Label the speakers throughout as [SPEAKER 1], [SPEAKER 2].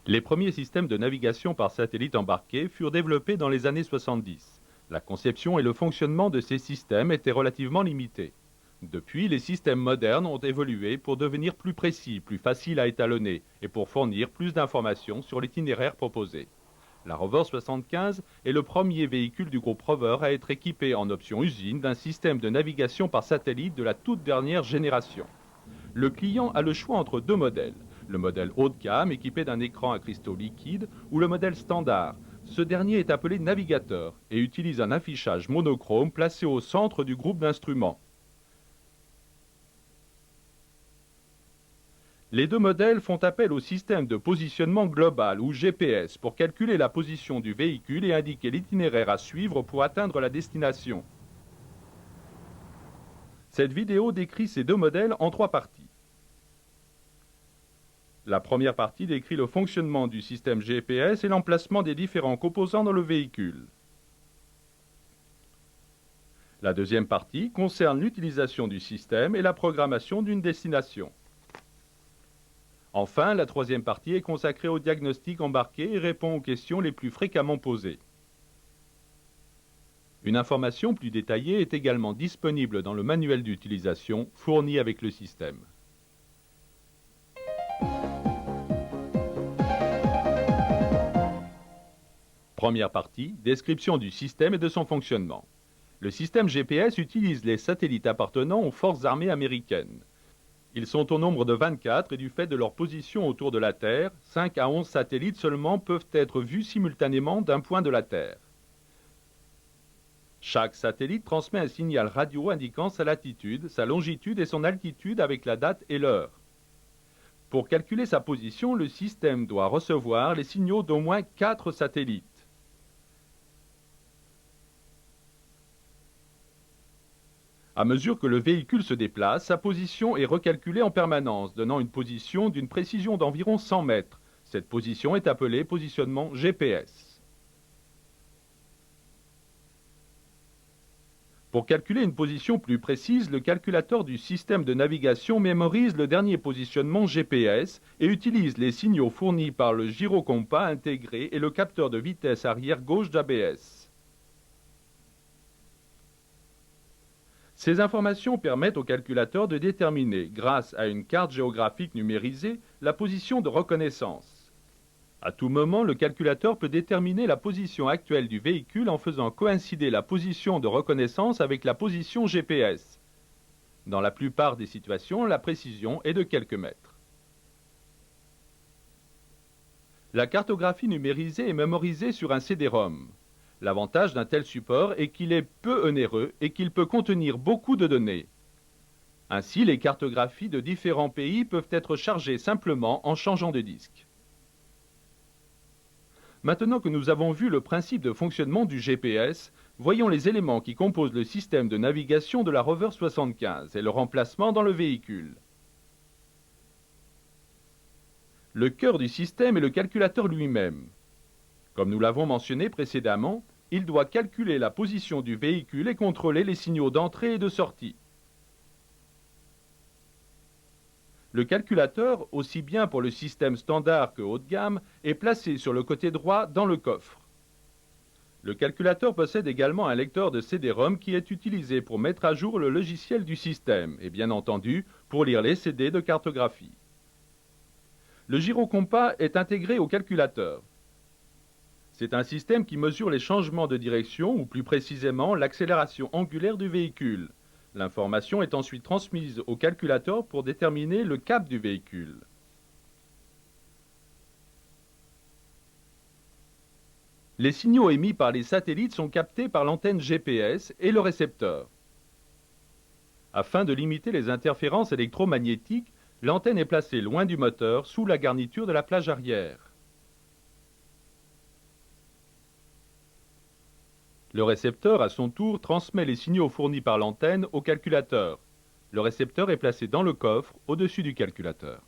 [SPEAKER 1] Les premiers systèmes de navigation par satellite embarqués furent développés dans les années 70. La conception et le fonctionnement de ces systèmes étaient relativement limités. Depuis, les systèmes modernes ont évolué pour devenir plus précis, plus faciles à étalonner et pour fournir plus d'informations sur l'itinéraire proposé. La Rover 75 est le premier véhicule du groupe Rover à être équipé en option usine d'un système de navigation par satellite de la toute dernière génération. Le client a le choix entre deux modèles. Le modèle haut de gamme équipé d'un écran à cristaux liquides ou le modèle standard. Ce dernier est appelé navigateur et utilise un affichage monochrome placé au centre du groupe d'instruments. Les deux modèles font appel au système de positionnement global ou GPS pour calculer la position du véhicule et indiquer l'itinéraire à suivre pour atteindre la destination. Cette vidéo décrit ces deux modèles en trois parties. La première partie décrit le fonctionnement du système GPS et l'emplacement des différents composants dans le véhicule. La deuxième partie concerne l'utilisation du système et la programmation d'une destination. Enfin, la troisième partie est consacrée au diagnostic embarqué et répond aux questions les plus fréquemment posées. Une information plus détaillée est également disponible dans le manuel d'utilisation fourni avec le système. Première partie, description du système et de son fonctionnement. Le système GPS utilise les satellites appartenant aux forces armées américaines. Ils sont au nombre de 24 et du fait de leur position autour de la Terre, 5 à 11 satellites seulement peuvent être vus simultanément d'un point de la Terre. Chaque satellite transmet un signal radio indiquant sa latitude, sa longitude et son altitude avec la date et l'heure. Pour calculer sa position, le système doit recevoir les signaux d'au moins 4 satellites. À mesure que le véhicule se déplace, sa position est recalculée en permanence, donnant une position d'une précision d'environ 100 mètres. Cette position est appelée positionnement GPS. Pour calculer une position plus précise, le calculateur du système de navigation mémorise le dernier positionnement GPS et utilise les signaux fournis par le gyrocompas intégré et le capteur de vitesse arrière gauche d'ABS. Ces informations permettent au calculateur de déterminer, grâce à une carte géographique numérisée, la position de reconnaissance. À tout moment, le calculateur peut déterminer la position actuelle du véhicule en faisant coïncider la position de reconnaissance avec la position GPS. Dans la plupart des situations, la précision est de quelques mètres. La cartographie numérisée est mémorisée sur un CD-ROM. L'avantage d'un tel support est qu'il est peu onéreux et qu'il peut contenir beaucoup de données. Ainsi, les cartographies de différents pays peuvent être chargées simplement en changeant de disque. Maintenant que nous avons vu le principe de fonctionnement du GPS, voyons les éléments qui composent le système de navigation de la Rover 75 et leur emplacement dans le véhicule. Le cœur du système est le calculateur lui-même. Comme nous l'avons mentionné précédemment, il doit calculer la position du véhicule et contrôler les signaux d'entrée et de sortie. Le calculateur, aussi bien pour le système standard que haut de gamme, est placé sur le côté droit dans le coffre. Le calculateur possède également un lecteur de CD-ROM qui est utilisé pour mettre à jour le logiciel du système et bien entendu pour lire les CD de cartographie. Le gyrocompas est intégré au calculateur. C'est un système qui mesure les changements de direction ou plus précisément l'accélération angulaire du véhicule. L'information est ensuite transmise au calculateur pour déterminer le cap du véhicule. Les signaux émis par les satellites sont captés par l'antenne GPS et le récepteur. Afin de limiter les interférences électromagnétiques, l'antenne est placée loin du moteur, sous la garniture de la plage arrière. Le récepteur, à son tour, transmet les signaux fournis par l'antenne au calculateur. Le récepteur est placé dans le coffre, au-dessus du calculateur.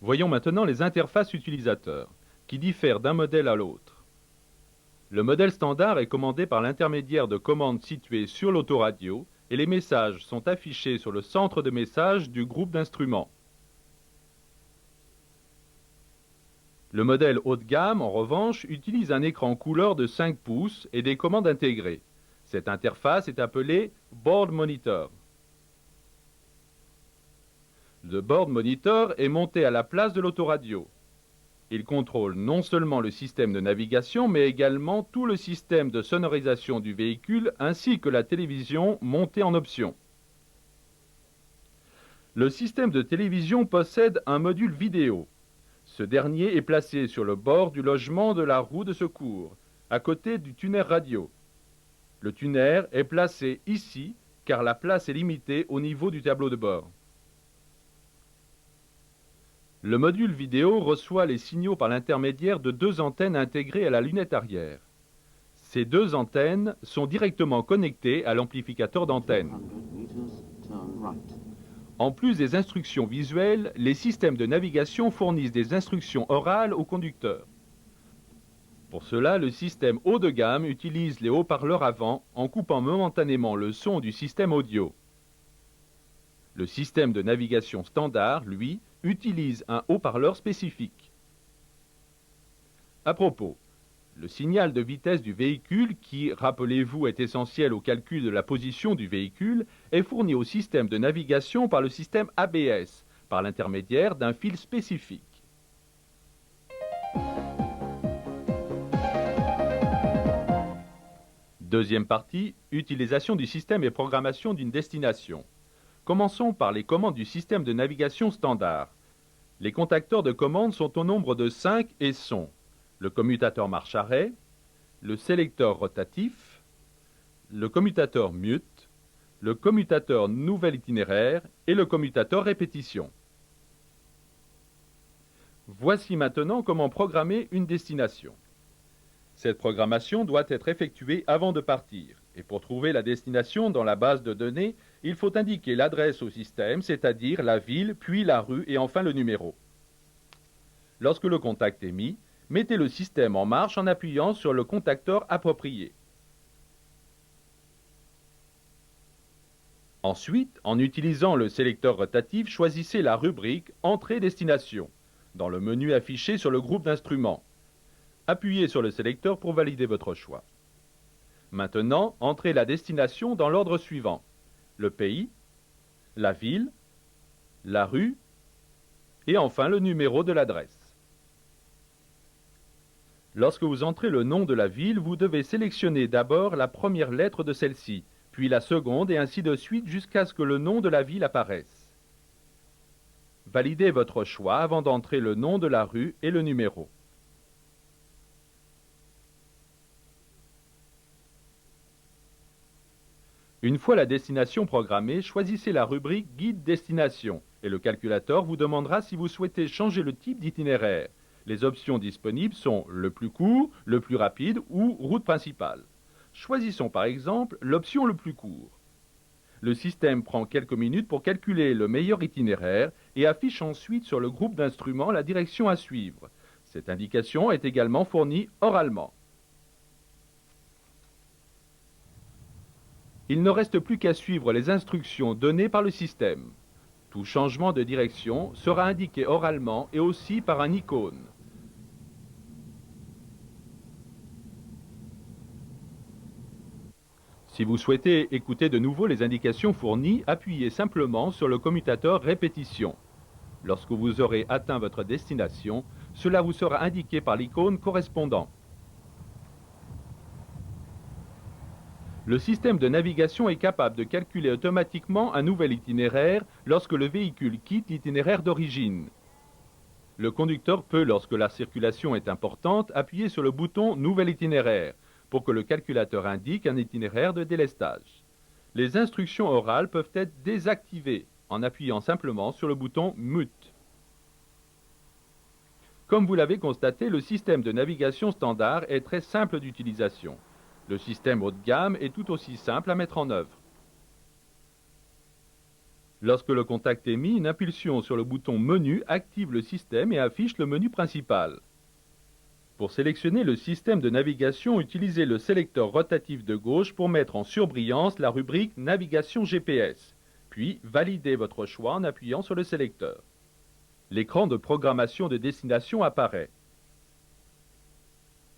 [SPEAKER 1] Voyons maintenant les interfaces utilisateurs, qui diffèrent d'un modèle à l'autre. Le modèle standard est commandé par l'intermédiaire de commandes situées sur l'autoradio et les messages sont affichés sur le centre de messages du groupe d'instruments. Le modèle haut de gamme, en revanche, utilise un écran couleur de 5 pouces et des commandes intégrées. Cette interface est appelée Board Monitor. Le Board Monitor est monté à la place de l'autoradio. Il contrôle non seulement le système de navigation, mais également tout le système de sonorisation du véhicule ainsi que la télévision montée en option. Le système de télévision possède un module vidéo. Ce dernier est placé sur le bord du logement de la roue de secours, à côté du tuner radio. Le tuner est placé ici, car la place est limitée au niveau du tableau de bord. Le module vidéo reçoit les signaux par l'intermédiaire de 2 antennes intégrées à la lunette arrière. Ces 2 antennes sont directement connectées à l'amplificateur d'antenne. En plus des instructions visuelles, les systèmes de navigation fournissent des instructions orales au conducteur. Pour cela, le système haut de gamme utilise les haut-parleurs avant en coupant momentanément le son du système audio. Le système de navigation standard, lui, utilise un haut-parleur spécifique. À propos, le signal de vitesse du véhicule, qui, rappelez-vous, est essentiel au calcul de la position du véhicule, est fourni au système de navigation par le système ABS, par l'intermédiaire d'un fil spécifique. Deuxième partie, utilisation du système et programmation d'une destination. Commençons par les commandes du système de navigation standard. Les contacteurs de commandes sont au nombre de 5 et sont le commutateur marche-arrêt, le sélecteur rotatif, le commutateur mute, le commutateur nouvel itinéraire et le commutateur répétition. Voici maintenant comment programmer une destination. Cette programmation doit être effectuée avant de partir. Et pour trouver la destination dans la base de données, il faut indiquer l'adresse au système, c'est-à-dire la ville, puis la rue et enfin le numéro. Lorsque le contact est mis, mettez le système en marche en appuyant sur le contacteur approprié. Ensuite, en utilisant le sélecteur rotatif, choisissez la rubrique « Entrée-destination » dans le menu affiché sur le groupe d'instruments. Appuyez sur le sélecteur pour valider votre choix. Maintenant, entrez la destination dans l'ordre suivant: le pays, la ville, la rue et enfin le numéro de l'adresse. Lorsque vous entrez le nom de la ville, vous devez sélectionner d'abord la première lettre de celle-ci, puis la seconde et ainsi de suite jusqu'à ce que le nom de la ville apparaisse. Validez votre choix avant d'entrer le nom de la rue et le numéro. Une fois la destination programmée, choisissez la rubrique Guide destination et le calculateur vous demandera si vous souhaitez changer le type d'itinéraire. Les options disponibles sont le plus court, le plus rapide ou route principale. Choisissons par exemple l'option le plus court. Le système prend quelques minutes pour calculer le meilleur itinéraire et affiche ensuite sur le groupe d'instruments la direction à suivre. Cette indication est également fournie oralement. Il ne reste plus qu'à suivre les instructions données par le système. Tout changement de direction sera indiqué oralement et aussi par un icône. Si vous souhaitez écouter de nouveau les indications fournies, appuyez simplement sur le commutateur répétition. Lorsque vous aurez atteint votre destination, cela vous sera indiqué par l'icône correspondant. Le système de navigation est capable de calculer automatiquement un nouvel itinéraire lorsque le véhicule quitte l'itinéraire d'origine. Le conducteur peut, lorsque la circulation est importante, appuyer sur le bouton « Nouvel itinéraire » pour que le calculateur indique un itinéraire de délestage. Les instructions orales peuvent être désactivées en appuyant simplement sur le bouton « Mute ». Comme vous l'avez constaté, le système de navigation standard est très simple d'utilisation. Le système haut de gamme est tout aussi simple à mettre en œuvre. Lorsque le contact est mis, une impulsion sur le bouton Menu active le système et affiche le menu principal. Pour sélectionner le système de navigation, utilisez le sélecteur rotatif de gauche pour mettre en surbrillance la rubrique Navigation GPS, puis validez votre choix en appuyant sur le sélecteur. L'écran de programmation de destination apparaît.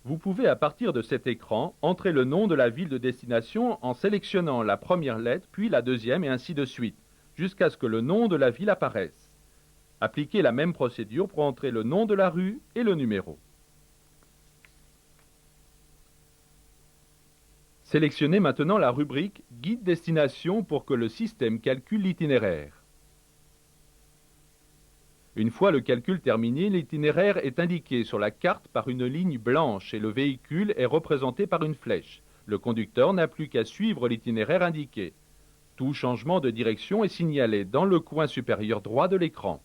[SPEAKER 1] Vous pouvez à partir de cet écran entrer le nom de la ville de destination en sélectionnant la première lettre, puis la deuxième et ainsi de suite, jusqu'à ce que le nom de la ville apparaisse. Appliquez la même procédure pour entrer le nom de la rue et le numéro. Sélectionnez maintenant la rubrique Guide destination pour que le système calcule l'itinéraire. Une fois le calcul terminé, l'itinéraire est indiqué sur la carte par une ligne blanche et le véhicule est représenté par une flèche. Le conducteur n'a plus qu'à suivre l'itinéraire indiqué. Tout changement de direction est signalé dans le coin supérieur droit de l'écran.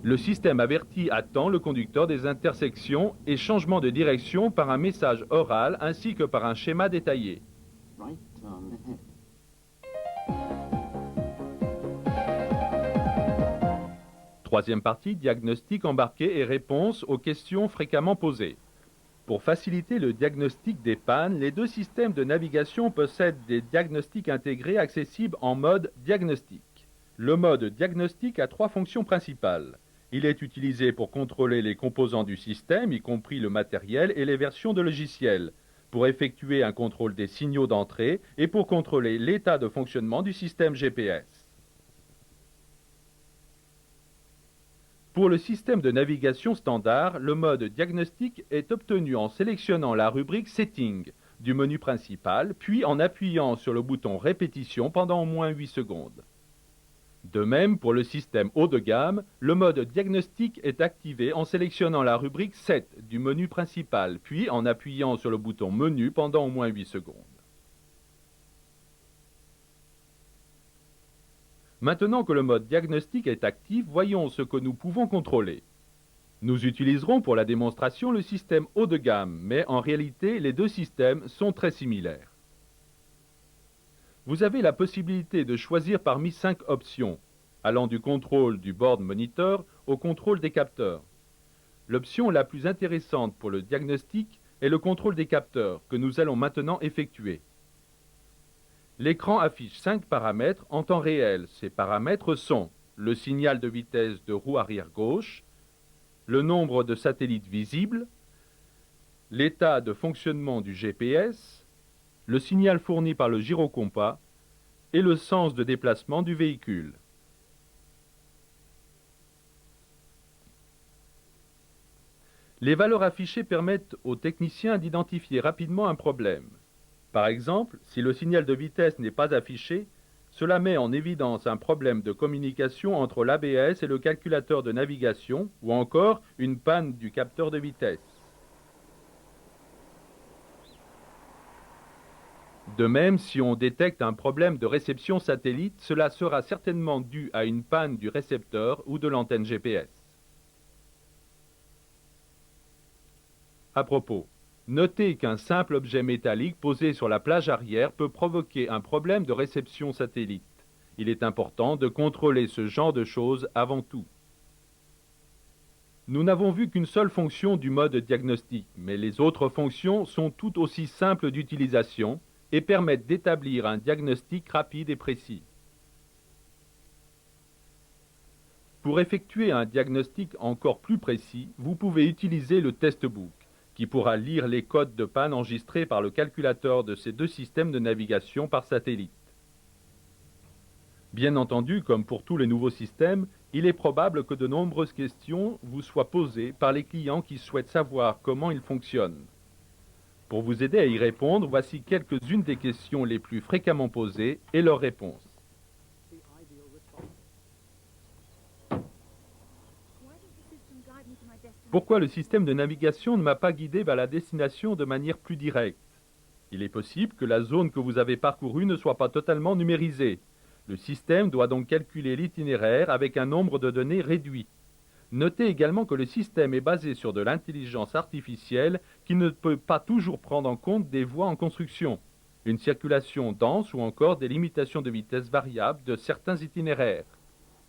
[SPEAKER 1] Le système avertit à temps le conducteur des intersections et changements de direction par un message oral ainsi que par un schéma détaillé.
[SPEAKER 2] Right turn ahead.
[SPEAKER 1] Troisième partie, diagnostic embarqué et réponse aux questions fréquemment posées. Pour faciliter le diagnostic des pannes, les deux systèmes de navigation possèdent des diagnostics intégrés accessibles en mode diagnostic. Le mode diagnostic a trois fonctions principales. Il est utilisé pour contrôler les composants du système, y compris le matériel et les versions de logiciels, pour effectuer un contrôle des signaux d'entrée et pour contrôler l'état de fonctionnement du système GPS. Pour le système de navigation standard, le mode diagnostic est obtenu en sélectionnant la rubrique Settings du menu principal, puis en appuyant sur le bouton Répétition pendant au moins 8 secondes. De même, pour le système haut de gamme, le mode diagnostic est activé en sélectionnant la rubrique 7 du menu principal, puis en appuyant sur le bouton Menu pendant au moins 8 secondes. Maintenant que le mode diagnostic est actif, voyons ce que nous pouvons contrôler. Nous utiliserons pour la démonstration le système haut de gamme, mais en réalité, les deux systèmes sont très similaires. Vous avez la possibilité de choisir parmi 5 options, allant du contrôle du board monitor au contrôle des capteurs. L'option la plus intéressante pour le diagnostic est le contrôle des capteurs, que nous allons maintenant effectuer. L'écran affiche 5 paramètres en temps réel. Ces paramètres sont le signal de vitesse de roue arrière gauche, le nombre de satellites visibles, l'état de fonctionnement du GPS, le signal fourni par le gyrocompas et le sens de déplacement du véhicule. Les valeurs affichées permettent aux techniciens d'identifier rapidement un problème. Par exemple, si le signal de vitesse n'est pas affiché, cela met en évidence un problème de communication entre l'ABS et le calculateur de navigation ou encore une panne du capteur de vitesse. De même, si on détecte un problème de réception satellite, cela sera certainement dû à une panne du récepteur ou de l'antenne GPS. À propos, notez qu'un simple objet métallique posé sur la plage arrière peut provoquer un problème de réception satellite. Il est important de contrôler ce genre de choses avant tout. Nous n'avons vu qu'une seule fonction du mode diagnostic, mais les autres fonctions sont tout aussi simples d'utilisation et permettent d'établir un diagnostic rapide et précis. Pour effectuer un diagnostic encore plus précis, vous pouvez utiliser le testbook, qui pourra lire les codes de panne enregistrés par le calculateur de ces deux systèmes de navigation par satellite. Bien entendu, comme pour tous les nouveaux systèmes, il est probable que de nombreuses questions vous soient posées par les clients qui souhaitent savoir comment ils fonctionnent. Pour vous aider à y répondre, voici quelques-unes des questions les plus fréquemment posées et leurs réponses. Pourquoi le système de navigation ne m'a pas guidé vers la destination de manière plus directe? Il est possible que la zone que vous avez parcourue ne soit pas totalement numérisée. Le système doit donc calculer l'itinéraire avec un nombre de données réduit. Notez également que le système est basé sur de l'intelligence artificielle qui ne peut pas toujours prendre en compte des voies en construction, une circulation dense ou encore des limitations de vitesse variables de certains itinéraires.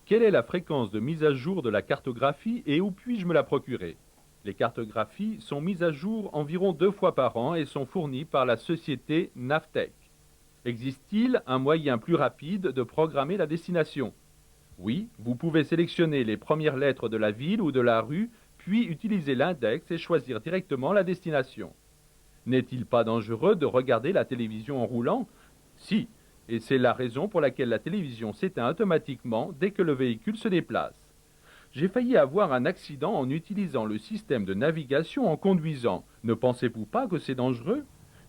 [SPEAKER 1] Quelle est la fréquence de mise à jour de la cartographie et où puis-je me la procurer? Les cartographies sont mises à jour environ 2 fois par an et sont fournies par la société Navtech. Existe-t-il un moyen plus rapide de programmer la destination? Oui, vous pouvez sélectionner les premières lettres de la ville ou de la rue puis utiliser l'index et choisir directement la destination. N'est-il pas dangereux de regarder la télévision en roulant? Si, et c'est la raison pour laquelle la télévision s'éteint automatiquement dès que le véhicule se déplace. J'ai failli avoir un accident en utilisant le système de navigation en conduisant. Ne pensez-vous pas que c'est dangereux?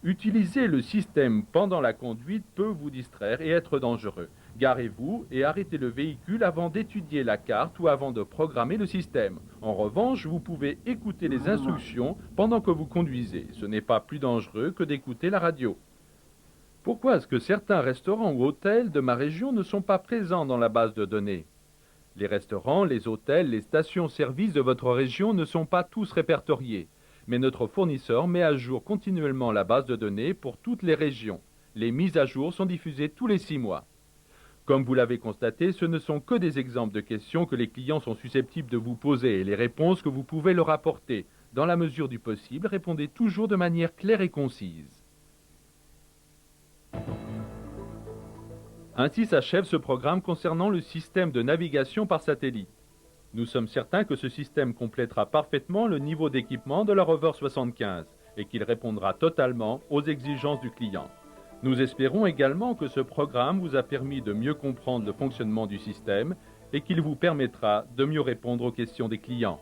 [SPEAKER 1] Utiliser le système pendant la conduite peut vous distraire et être dangereux. Garez-vous et arrêtez le véhicule avant d'étudier la carte ou avant de programmer le système. En revanche, vous pouvez écouter les instructions pendant que vous conduisez. Ce n'est pas plus dangereux que d'écouter la radio. Pourquoi est-ce que certains restaurants ou hôtels de ma région ne sont pas présents dans la base de données? Les restaurants, les hôtels, les stations-service de votre région ne sont pas tous répertoriés, mais notre fournisseur met à jour continuellement la base de données pour toutes les régions. Les mises à jour sont diffusées tous les 6 mois. Comme vous l'avez constaté, ce ne sont que des exemples de questions que les clients sont susceptibles de vous poser et les réponses que vous pouvez leur apporter. Dans la mesure du possible, répondez toujours de manière claire et concise. Ainsi s'achève ce programme concernant le système de navigation par satellite. Nous sommes certains que ce système complétera parfaitement le niveau d'équipement de la Rover 75 et qu'il répondra totalement aux exigences du client. Nous espérons également que ce programme vous a permis de mieux comprendre le fonctionnement du système et qu'il vous permettra de mieux répondre aux questions des clients.